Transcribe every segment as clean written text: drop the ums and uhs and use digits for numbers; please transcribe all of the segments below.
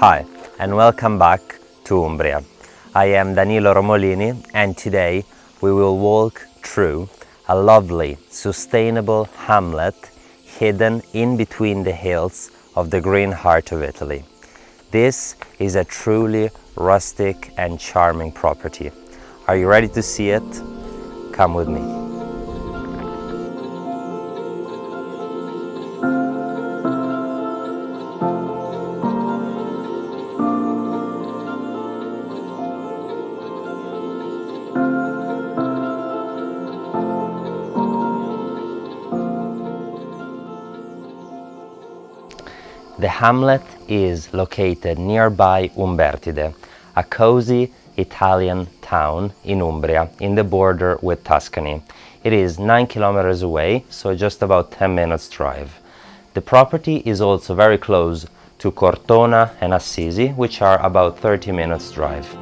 Hi, and welcome back to Umbria. I am Danilo Romolini, and today we will walk through a lovely, sustainable hamlet hidden in between the hills of the green heart of Italy. This is a truly rustic and charming property. Are you ready to see it? Come with me. The hamlet is located nearby Umbertide, a cozy Italian town in Umbria, in the border with Tuscany. It is 9 kilometers away, so just about 10 minutes drive. The property is also very close to Cortona and Assisi, which are about 30 minutes drive.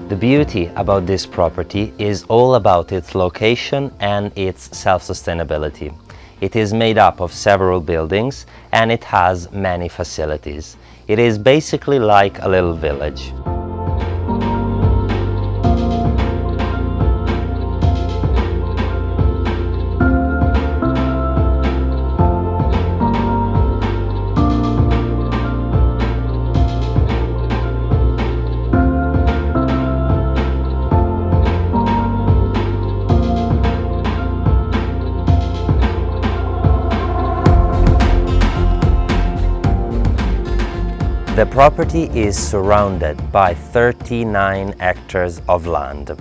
The beauty about this property is all about its location and its self-sustainability. It is made up of several buildings and it has many facilities. It is basically like a little village. The property is surrounded by 39 hectares of land,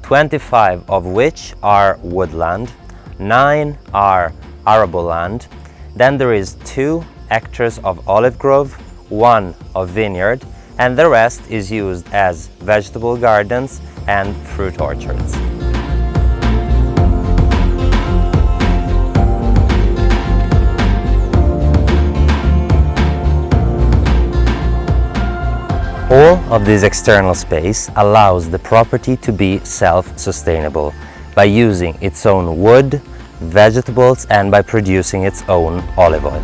25 of which are woodland, 9 are arable land, then there is 2 hectares of olive grove, 1 of vineyard, and the rest is used as vegetable gardens and fruit orchards. All of this external space allows the property to be self-sustainable by using its own wood, vegetables, and by producing its own olive oil.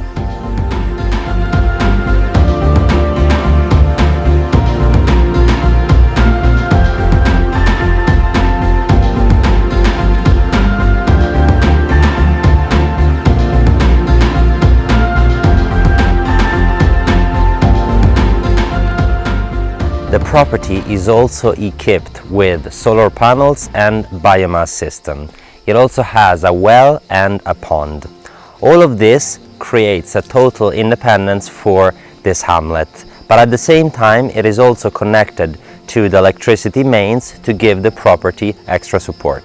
The property is also equipped with solar panels and biomass system. It also has a well and a pond. All of this creates a total independence for this hamlet, but at the same time it is also connected to the electricity mains to give the property extra support.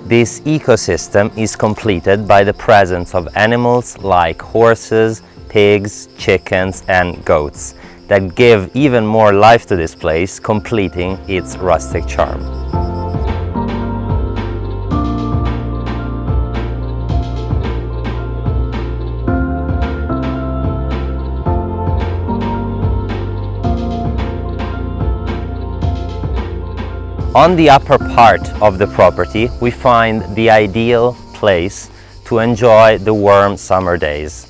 This ecosystem is completed by the presence of animals like horses, pigs, chickens, and goats that give even more life to this place, completing its rustic charm. On the upper part of the property, we find the ideal place to enjoy the warm summer days.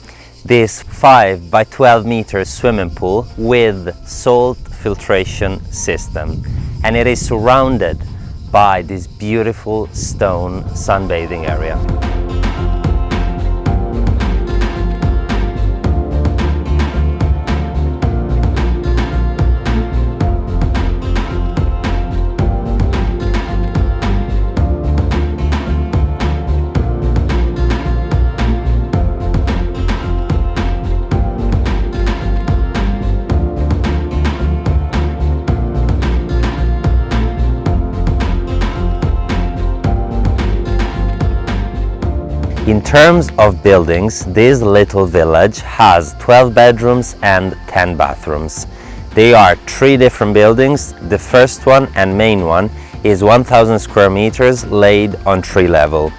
This 5 by 12 meter swimming pool with salt filtration system, and it is surrounded by this beautiful stone sunbathing area. In terms of buildings, this little village has 12 bedrooms and 10 bathrooms. They are 3 different buildings. The first one and main one is 1,000 square meters laid on 3 levels.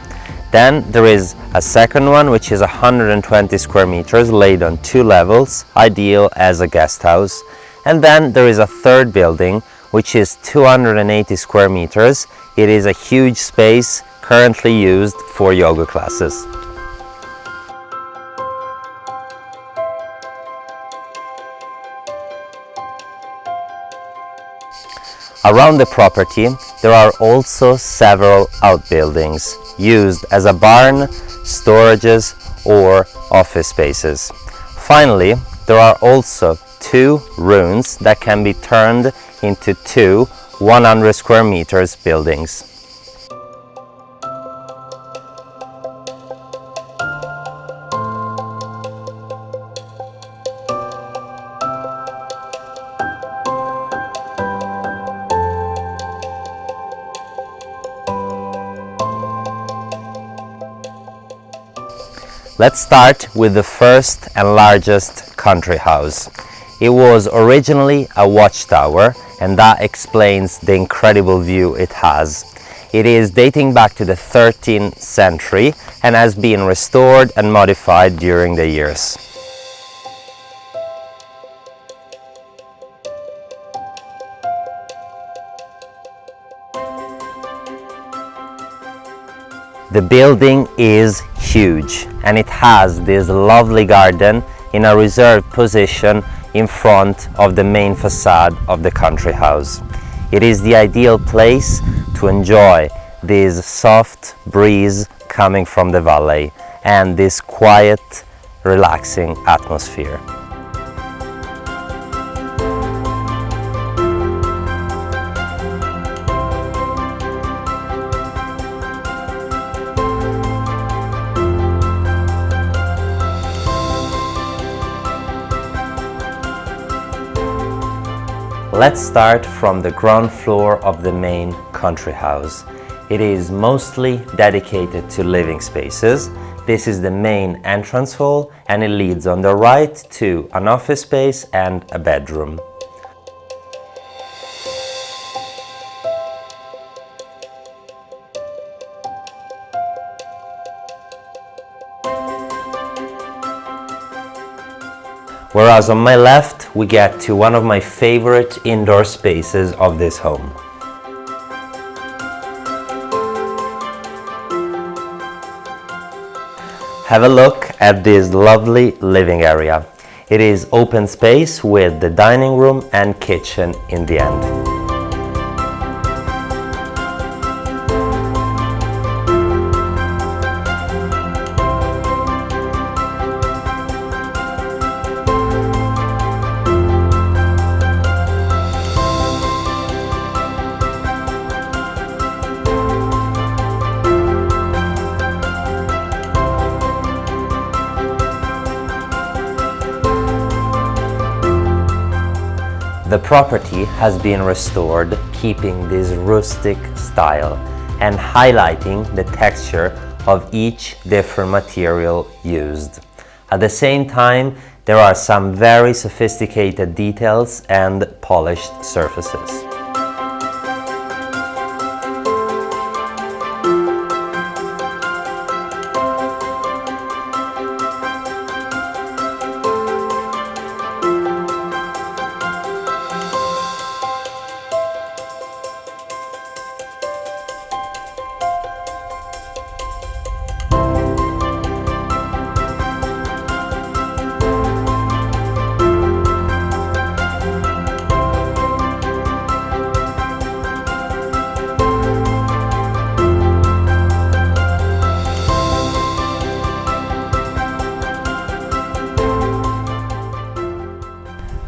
Then there is a second one which is 120 square meters laid on 2 levels, ideal as a guest house. And then there is a third building which is 280 square meters. It is a huge space currently used for yoga classes. Around the property there are also several outbuildings used as a barn, storages or office spaces. Finally, there are also 2 ruins that can be turned into 2 100 square meters buildings. Let's start with the first and largest country house. It was originally a watchtower, and that explains the incredible view it has. It is dating back to the 13th century and has been restored and modified during the years. The building is huge and it has this lovely garden in a reserved position in front of the main facade of the country house. It is the ideal place to enjoy this soft breeze coming from the valley and this quiet, relaxing atmosphere. Let's start from the ground floor of the main country house. It is mostly dedicated to living spaces. This is the main entrance hall and it leads on the right to an office space and a bedroom. Whereas on my left we get to one of my favorite indoor spaces of this home. Have a look at this lovely living area. It is open space with the dining room and kitchen in the end. The property has been restored, keeping this rustic style and highlighting the texture of each different material used. At the same time, there are some very sophisticated details and polished surfaces.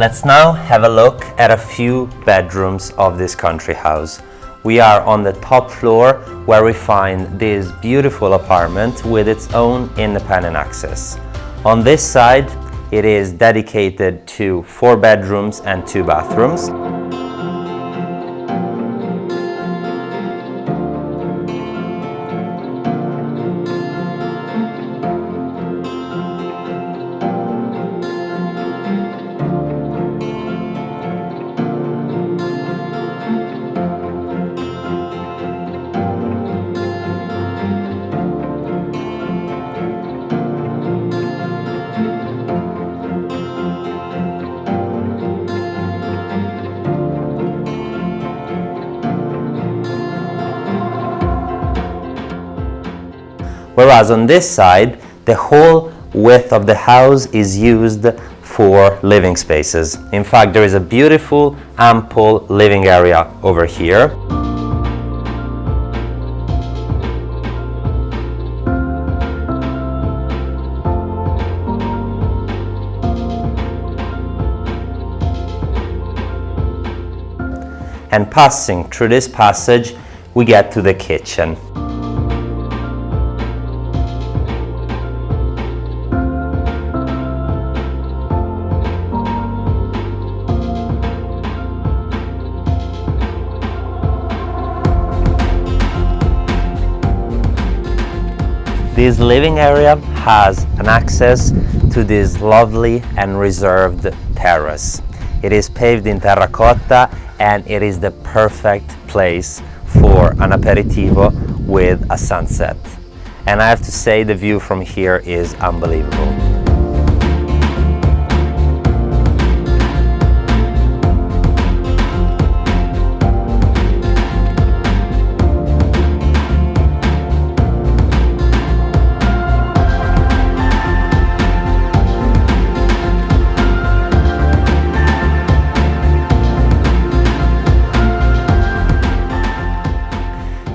Let's now have a look at a few bedrooms of this country house. We are on the top floor where we find this beautiful apartment with its own independent access. On this side, it is dedicated to 4 bedrooms and 2 bathrooms. Whereas on this side, the whole width of the house is used for living spaces. In fact, there is a beautiful, ample living area over here. And passing through this passage, we get to the kitchen. This living area has an access to this lovely and reserved terrace. It is paved in terracotta and it is the perfect place for an aperitivo with a sunset. And I have to say, the view from here is unbelievable.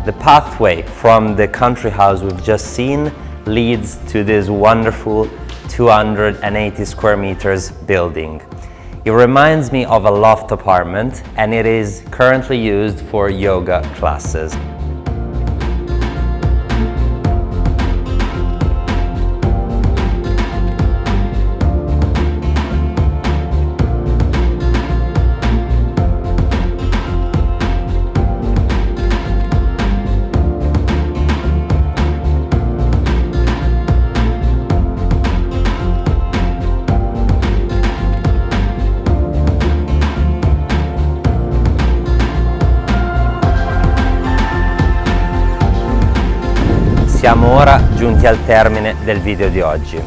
The pathway from the country house we've just seen leads to this wonderful 280 square meters building. It reminds me of a loft apartment and it is currently used for yoga classes. Siamo ora giunti al termine del video di oggi.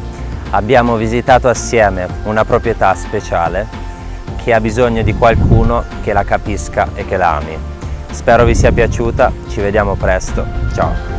Abbiamo visitato assieme una proprietà speciale che ha bisogno di qualcuno che la capisca e che la ami. Spero vi sia piaciuta, ci vediamo presto, ciao!